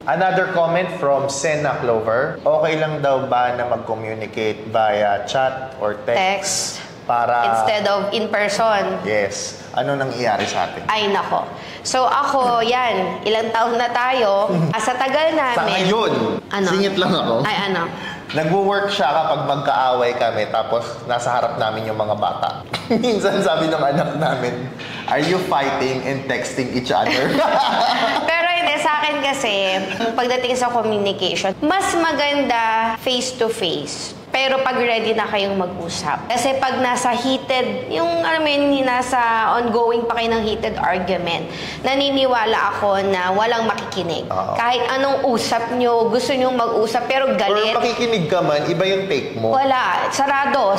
Another comment from Senna Clover. Okay lang daw ba na mag-communicate via chat or text? Para... Instead of in person. Yes. Ano nangyayari sa atin? Ay, nako. So ako, yan. Ilang taon na tayo. Sa tagal namin. Sa ngayon. Ano? Singit lang ako. Ay, ano? Nagwo-work siya kapag magkaaway kami tapos nasa harap namin yung mga bata. Minsan sabi ng anak namin, are you fighting and texting each other? Pero hindi, sa akin kasi, pagdating sa communication, mas maganda face-to-face. Pero pag ready na kayong mag-usap. Kasi pag nasa heated, yung alam mo yun, nasa ongoing pa kayo ng heated argument, naniniwala ako na walang makikinig. Kahit anong usap nyo, gusto nyo mag-usap, pero galit. Or makikinig ka man, iba yung take mo. Wala. Sarado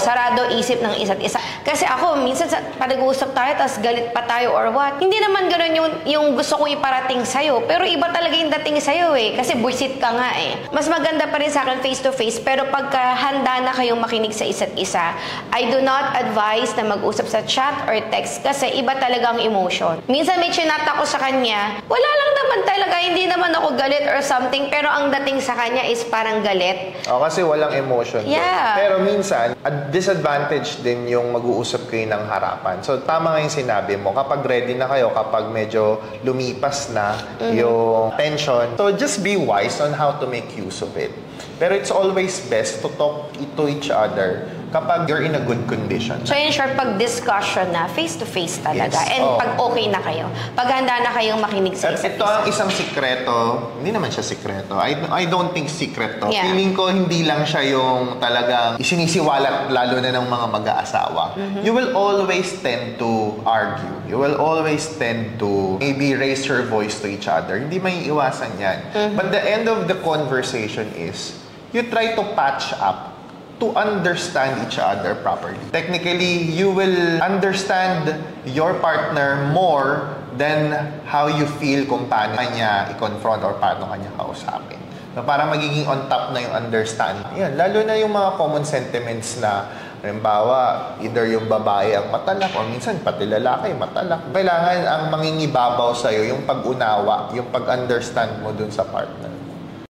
isip ng isa't isa. Kasi ako, minsan pag nag-uusap tayo, tas galit pa tayo or what. Hindi naman ganun yung gusto kong iparating sa'yo. Pero iba talaga yung dating sa'yo eh. Kasi buisit ka nga eh. Mas maganda pa rin sa akin face-to-face, pero pagka handa na kayong makinig sa isa't isa, I do not advise na mag-usap sa chat or text kasi iba talaga ang emotion. Minsan may chinat ako sa kanya, wala lang naman talaga, hindi naman ako galit or something, pero ang dating sa kanya is parang galit. Kasi walang emotion. Yeah. Pero minsan, at disadvantage din yung mag-uusap kayo ng harapan. So, tama nga yung sinabi mo, kapag ready na kayo, kapag medyo lumipas na yung tension, so just be wise on how to make use of it. Pero it's always best to talk to each other kapag you're in a good condition. So in short, pag discussion na, face-to-face talaga. Yes. And pag okay na kayo. Pag handa na kayong makinig sa isa't Ito ang isang sikreto. Hindi naman siya sikreto. I don't think secret to. Yeah. Feeling ko hindi lang siya yung talagang isinisiwalat lalo na ng mga mag-aasawa. You will always tend to argue. You will always tend to maybe raise your voice to each other. Hindi may iwasan yan. But the end of the conversation is you try to patch up to understand each other properly. Technically, you will understand your partner more than how you feel kung paano kanya i-confront or paano kanya kausapin. So, para magiging on top na yung understanding. Yan, lalo na yung mga common sentiments na halimbawa, either yung babae ang matalak o minsan pati lalaki matalak. Kailangan ang mangingibabaw sa'yo yung pag-unawa, yung pag-understand mo dun sa partner.